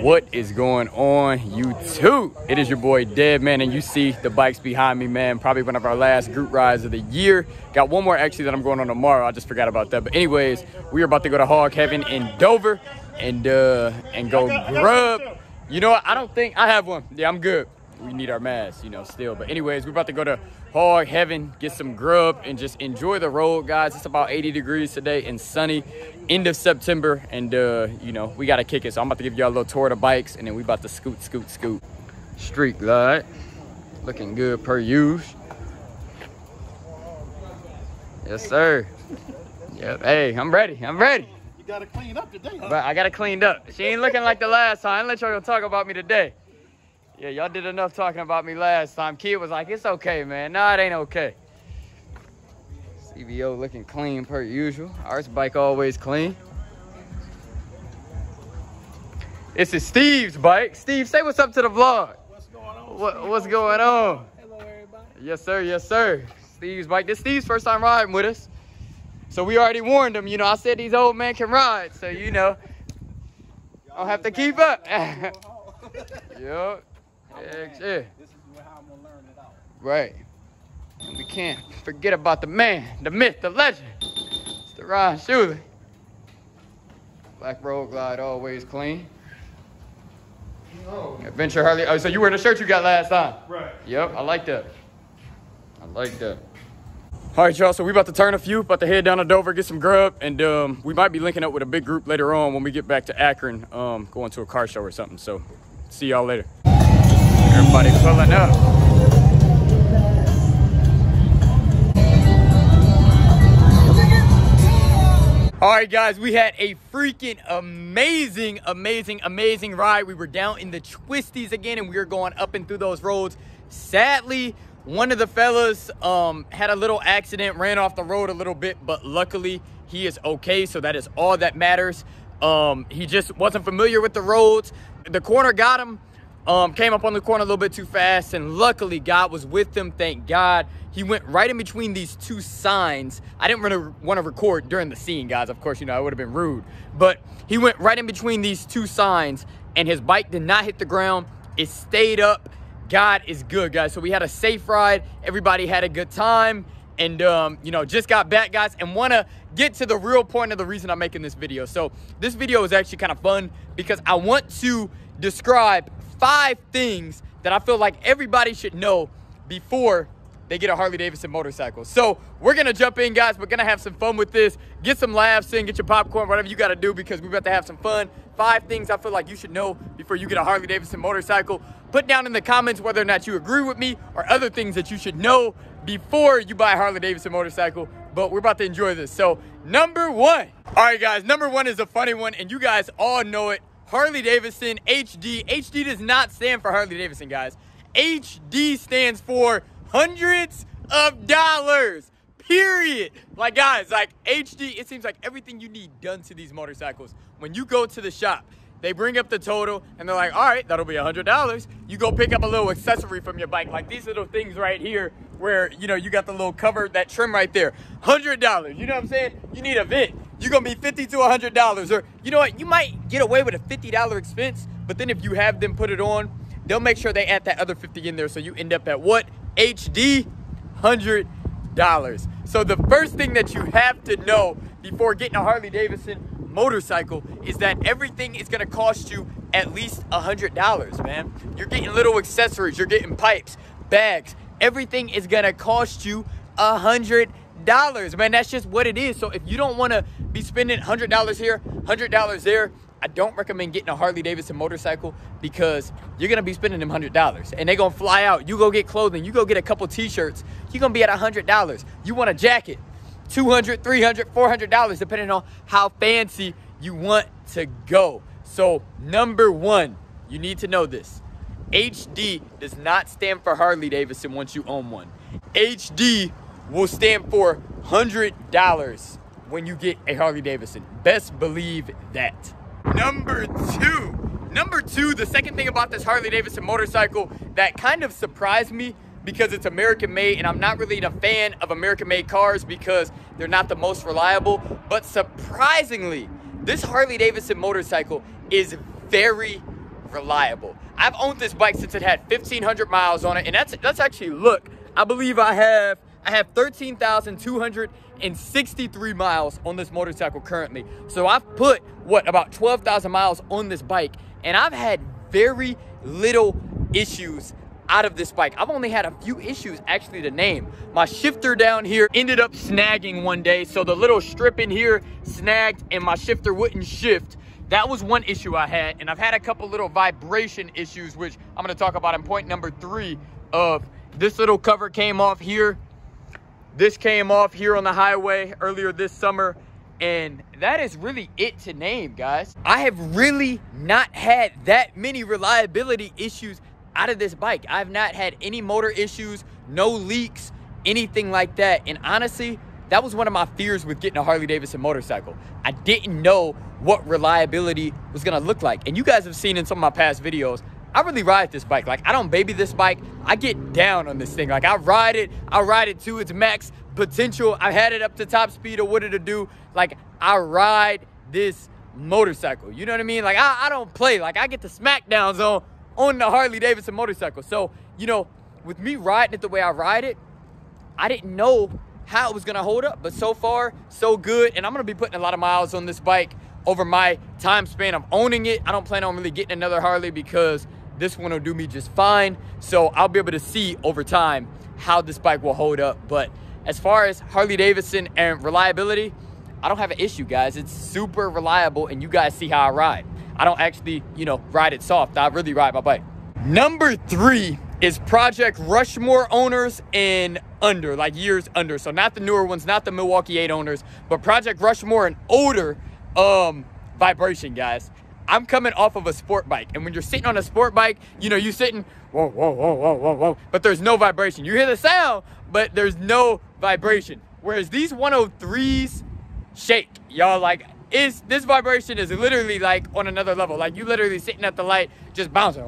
What is going on, YouTube? It is your boy Dead, man, and you see the bikes behind me, man. Probably one of our last group rides of the year. Got one more actually that I'm going on tomorrow. I just forgot about that. But anyways, we are about to go to Hog Heaven in Dover and go grub. You know what? I don't think I have one. Yeah, I'm good. We need our masks, you know, still. But anyways, we're about to go to Hog Heaven, get some grub, and just enjoy the road, guys. It's about 80 degrees today and sunny, end of September, and, you know, we got to kick it. So I'm about to give y'all a little tour of the bikes, and then we about to scoot. Street light, looking good per usual. Yes, sir. Yep. Hey, I'm ready. You got to clean up today, huh? But I got it cleaned up. She ain't looking like the last time. Let y'all talk about me today. Yeah, y'all did enough talking about me last time. Kid was like, it's okay, man. Nah, it ain't okay. CVO looking clean per usual. Ours bike always clean. This is Steve's bike. Steve, say what's up to the vlog. What's going on? What's going on? Hello, everybody. Yes, sir. Yes, sir. Steve's bike. This is Steve's first time riding with us. So we already warned him. You know, I said these old men can ride. So, you know, I'll have to keep up. Yup. Yeah. This is how I'm going to learn it out. Right. And we can't forget about the man, the myth, the legend. It's the Ron Shuley. Black Road Glide, always clean. Oh. Adventure Harley. Oh, so you wearing the shirt you got last time? Right. Yep, I like that. All right, y'all, so we about to turn a few, about to head down to Dover, get some grub, and we might be linking up with a big group later on when we get back to Akron, going to a car show or something. So see y'all later. Everybody pulling up. All right, guys, we had a freaking amazing ride. We were down in the twisties again, and we were going up and through those roads. Sadly, one of the fellas had a little accident, ran off the road a little bit, but luckily he is okay, so that is all that matters. He just wasn't familiar with the roads. The corner got him. Came up on the corner a little bit too fast, and luckily God was with him, thank God. He went right in between these two signs. I didn't really want to record during the scene, guys. Of course, you know, it would have been rude. But he went right in between these two signs, and his bike did not hit the ground. It stayed up. God is good, guys. So we had a safe ride. Everybody had a good time. And, you know, just got back, guys, and want to get to the real point of the reason I'm making this video. So this video is actually kind of fun because I want to describe 5 things that I feel like everybody should know before they get a Harley Davidson motorcycle. So we're going to jump in, guys. We're going to have some fun with this. Get some laughs in, get your popcorn, whatever you got to do, because we're about to have some fun. 5 things I feel like you should know before you get a Harley Davidson motorcycle. Put down in the comments whether or not you agree with me or other things that you should know before you buy a Harley Davidson motorcycle. But we're about to enjoy this. So number 1. All right, guys, number 1 is a funny one, and you guys all know it. Harley Davidson HD. HD does not stand for Harley Davidson, guys. HD stands for hundreds of dollars, period. Like, guys, like HD, it seems like everything you need done to these motorcycles. When you go to the shop, they bring up the total and they're like, all right, that'll be $100. You go pick up a little accessory from your bike, like these little things right here where, you know, you got the little cover, that trim right there, $100. You know what I'm saying? You need a vent. You're going to be $50 to $100. Or, you know what? You might get away with a $50 expense, but then if you have them put it on, they'll make sure they add that other $50 in there. So you end up at what? HD, $100. So the first thing that you have to know before getting a Harley Davidson motorcycle is that everything is going to cost you at least $100, man. You're getting little accessories. You're getting pipes, bags. Everything is going to cost you $100. Man, that's just what it is. So if you don't want to be spending $100 here, $100 there, I don't recommend getting a Harley Davidson motorcycle because you're going to be spending them $100 and they're going to fly out. You go get clothing. You go get a couple t-shirts. You're going to be at $100. You want a jacket, $200, $300, $400, depending on how fancy you want to go. So number 1, you need to know this. HD does not stand for Harley Davidson once you own one. HD will stand for $100 when you get a Harley Davidson. Best believe that. Number 2, the second thing about this Harley Davidson motorcycle that kind of surprised me because it's American made, and I'm not really a fan of American made cars because they're not the most reliable, but surprisingly, this Harley Davidson motorcycle is very, reliable. I've owned this bike since it had 1,500 miles on it, and that's actually, look, I believe I have 13,263 miles on this motorcycle currently. So I've put, what, about 12,000 miles on this bike, and I've had very little issues out of this bike. I've only had a few issues actually to name. My shifter down here ended up snagging one day, so the little strip in here snagged and my shifter wouldn't shift. That was one issue I had, and I've had a couple little vibration issues, which I'm gonna talk about in point number 3 of this little cover came off here. This came off here on the highway earlier this summer, and that is really it to name, guys. I have really not had that many reliability issues out of this bike. I've not had any motor issues, no leaks, anything like that. And honestly, that was one of my fears with getting a Harley Davidson motorcycle. I didn't know what reliability was gonna look like. And you guys have seen in some of my past videos, I really ride this bike. Like, I don't baby this bike. I get down on this thing. Like, I ride it to its max potential. I had it up to top speed of what it'll do. Like, I ride this motorcycle. You know what I mean? Like, I don't play. Like, I get the smackdowns on the Harley Davidson motorcycle. So, you know, with me riding it the way I ride it, I didn't know how it was gonna hold up. But so far, so good. And I'm gonna be putting a lot of miles on this bike over my time span of owning it. I don't plan on really getting another Harley because this one will do me just fine. So I'll be able to see over time how this bike will hold up. But as far as Harley Davidson and reliability, I don't have an issue, guys. It's super reliable, and you guys see how I ride. I don't actually, you know, ride it soft. I really ride my bike. Number 3 is Project Rushmore owners and under, like years under. So not the newer ones, not the Milwaukee 8 owners, but Project Rushmore and older vibration, guys. I'm coming off of a sport bike, and when you're sitting on a sport bike, you know, you're sitting, whoa, whoa, whoa, whoa, whoa, whoa, but there's no vibration. You hear the sound, but there's no vibration. Whereas these 103s shake, y'all. Like, this vibration is literally like on another level. Like, you literally sitting at the light, just bouncing.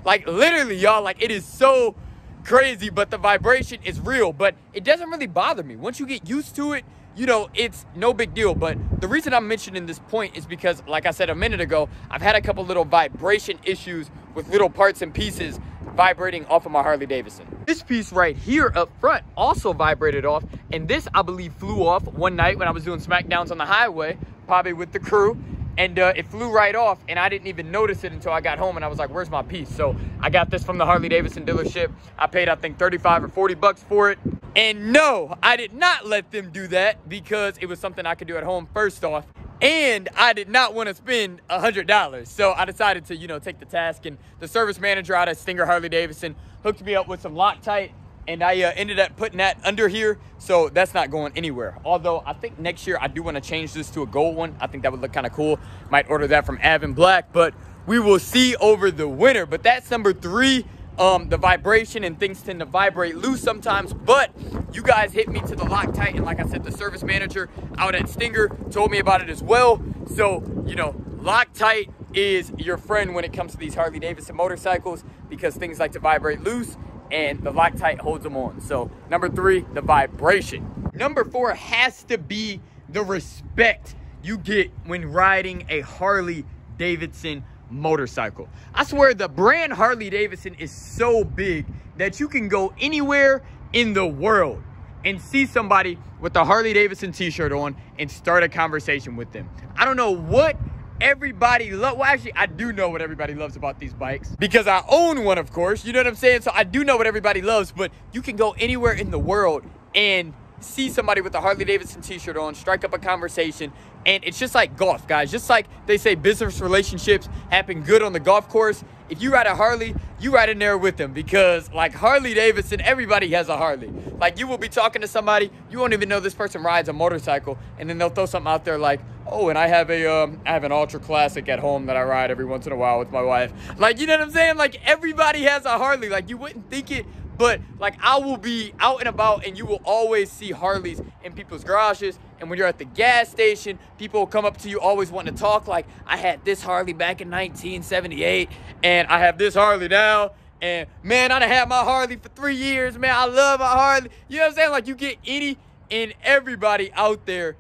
Like, literally, y'all, like, it is so crazy, but the vibration is real, but it doesn't really bother me. Once you get used to it, you know, it's no big deal. But the reason I'm mentioning this point is because, like I said a minute ago, I've had a couple little vibration issues with little parts and pieces vibrating off of my Harley Davidson. This piece right here up front also vibrated off, and this, I believe, flew off one night when I was doing smackdowns on the highway, probably with the crew, and it flew right off, and I didn't even notice it until I got home, and I was like, where's my piece? So I got this from the Harley Davidson dealership. I paid, I think, 35 or 40 bucks for it. And no, I did not let them do that because it was something I could do at home first off. And I did not want to spend $100. So I decided to, you know, take the task. And the service manager out at Stinger Harley Davidson hooked me up with some Loctite. And I ended up putting that under here. So that's not going anywhere. Although I think next year I do want to change this to a gold one. I think that would look kind of cool. Might order that from Avon Black. But we will see over the winter. But that's number 3. The vibration, and things tend to vibrate loose sometimes, but you guys hit me to the Loctite, and like I said, the service manager out at Stinger told me about it as well. So, you know, Loctite is your friend when it comes to these Harley Davidson motorcycles because things like to vibrate loose, and the Loctite holds them on. So number 3, the vibration. Number 4 has to be the respect you get when riding a Harley Davidson motorcycle. I swear the brand Harley Davidson is so big that you can go anywhere in the world and see somebody with a Harley Davidson t-shirt on and start a conversation with them. I don't know what everybody loves. Well, actually, I do know what everybody loves about these bikes because I own one, of course. You know what I'm saying? So I do know what everybody loves, but you can go anywhere in the world and see somebody with a Harley Davidson t-shirt on, strike up a conversation, and it's just like golf, guys. Just like they say business relationships happen good on the golf course, if you ride a Harley, you ride in there with them because, like, Harley Davidson, everybody has a Harley. Like, you will be talking to somebody, you won't even know this person rides a motorcycle, and then they'll throw something out there like, oh, and I have an Ultra Classic at home that I ride every once in a while with my wife. Like, you know what I'm saying? Like, everybody has a Harley. Like, you wouldn't think it, but, like, I will be out and about, and you will always see Harleys in people's garages. And when you're at the gas station, people will come up to you always wanting to talk. Like, I had this Harley back in 1978, and I have this Harley now. And, man, I done had my Harley for 3 years, man. I love my Harley. You know what I'm saying? Like, you get any and everybody out there,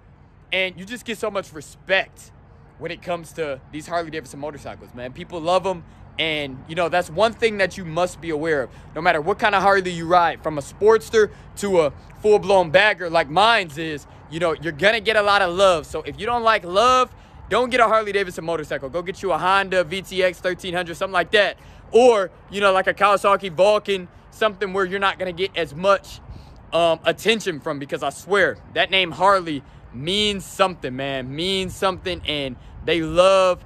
and you just get so much respect when it comes to these Harley Davidson motorcycles, man. People love them. And, you know, that's one thing that you must be aware of. No matter what kind of Harley you ride, from a Sportster to a full-blown bagger like mine's is, you know, you're going to get a lot of love. So if you don't like love, don't get a Harley Davidson motorcycle. Go get you a Honda VTX 1300, something like that. Or, you know, like a Kawasaki Vulcan, something where you're not going to get as much attention from, because I swear, that name Harley means something, man. Means something, and they love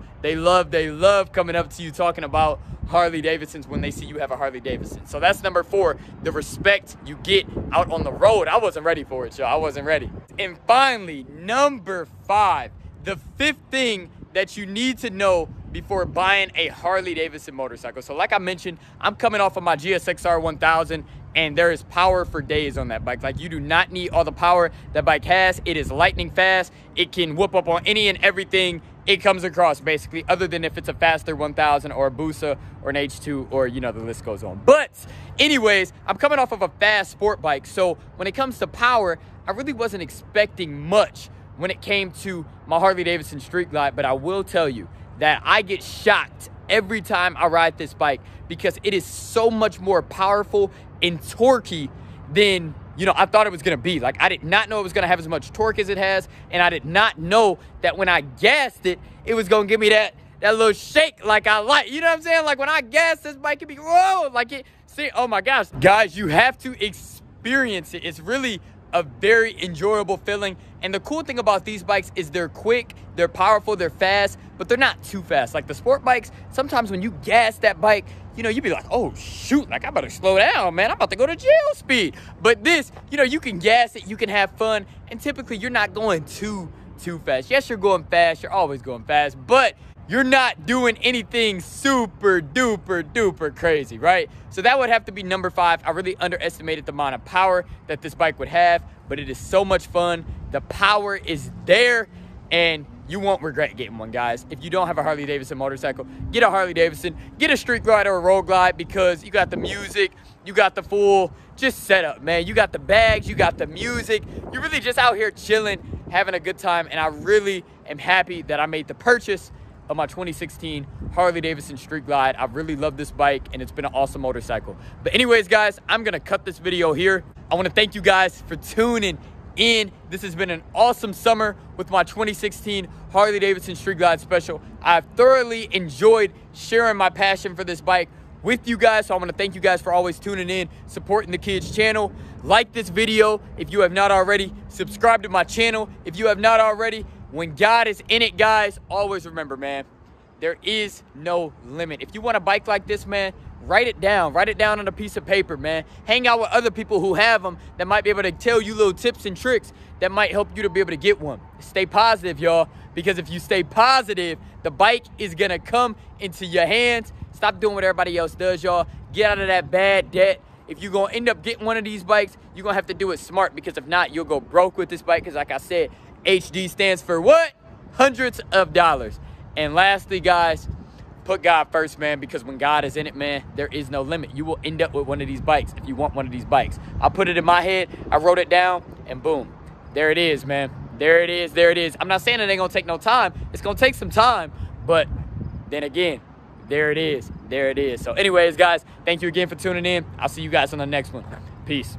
coming up to you talking about Harley Davidsons when they see you have a Harley Davidson. So that's number 4, the respect you get out on the road. I wasn't ready for it, y'all. I wasn't ready. And finally, number 5, the 5th thing that you need to know before buying a Harley Davidson motorcycle. So like I mentioned, I'm coming off of my GSXR 1000, and there is power for days on that bike. Like, you do not need all the power that bike has. It is lightning fast. It can whoop up on any and everything it comes across, basically, other than if it's a faster 1000 or a Busa or an H2, or, you know, the list goes on. But anyways, I'm coming off of a fast sport bike, so when it comes to power, I really wasn't expecting much when it came to my Harley Davidson Street Glide. But I will tell you that I get shocked every time I ride this bike, because it is so much more powerful and torquey than, you know, I thought it was going to be. Like, I did not know it was going to have as much torque as it has, and I did not know that when I gassed it, it was going to give me that little shake like I like. You know what I'm saying? Like, when I gas, this bike can be, whoa, like it, see, oh my gosh. Guys, you have to experience it. It's really a very enjoyable feeling. And the cool thing about these bikes is they're quick, they're powerful, they're fast, but they're not too fast. Like the sport bikes, sometimes when you gas that bike, you know, you'd be like, oh shoot, like I better slow down, man. I'm about to go to jail speed. But this, you know, you can gas it, you can have fun, and typically you're not going too fast. Yes, you're going fast, you're always going fast, but you're not doing anything super duper crazy, right? So that would have to be number 5. I really underestimated the amount of power that this bike would have, but it is so much fun. The power is there, and you won't regret getting one, guys. If you don't have a Harley Davidson motorcycle, get a Harley Davidson, get a Street Glide or a Road Glide, because you got the music, you got the full just setup, man. You got the bags, you got the music. You're really just out here chilling, having a good time, and I really am happy that I made the purchase of my 2016 Harley Davidson Street Glide. I really love this bike, and it's been an awesome motorcycle. But anyways, guys, I'm gonna cut this video here. I want to thank you guys for tuning in. This has been an awesome summer with my 2016 Harley Davidson Street Glide special. I've thoroughly enjoyed sharing my passion for this bike with you guys, so I want to thank you guys for always tuning in, supporting the kids channel. Like this video if you have not already. Subscribe to my channel if you have not already. When God is in it, guys, always remember, man, there is no limit. If you want a bike like this, man, write it down. Write it down on a piece of paper, man. Hang out with other people who have them that might be able to tell you little tips and tricks that might help you to be able to get one. Stay positive, y'all, because if you stay positive, the bike is going to come into your hands. Stop doing what everybody else does, y'all. Get out of that bad debt. If you're going to end up getting one of these bikes, you're going to have to do it smart, because if not, you'll go broke with this bike, because like I said, HD stands for what? Hundreds of dollars. And lastly, guys, put God first, man, because when God is in it, man, there is no limit. You will end up with one of these bikes if you want one of these bikes. I put it in my head, I wrote it down, and boom, there it is, man. There it is, there it is. I'm not saying it ain't gonna take no time. It's gonna take some time, but then again, there it is, there it is. So anyways, guys, thank you again for tuning in. I'll see you guys on the next one. Peace.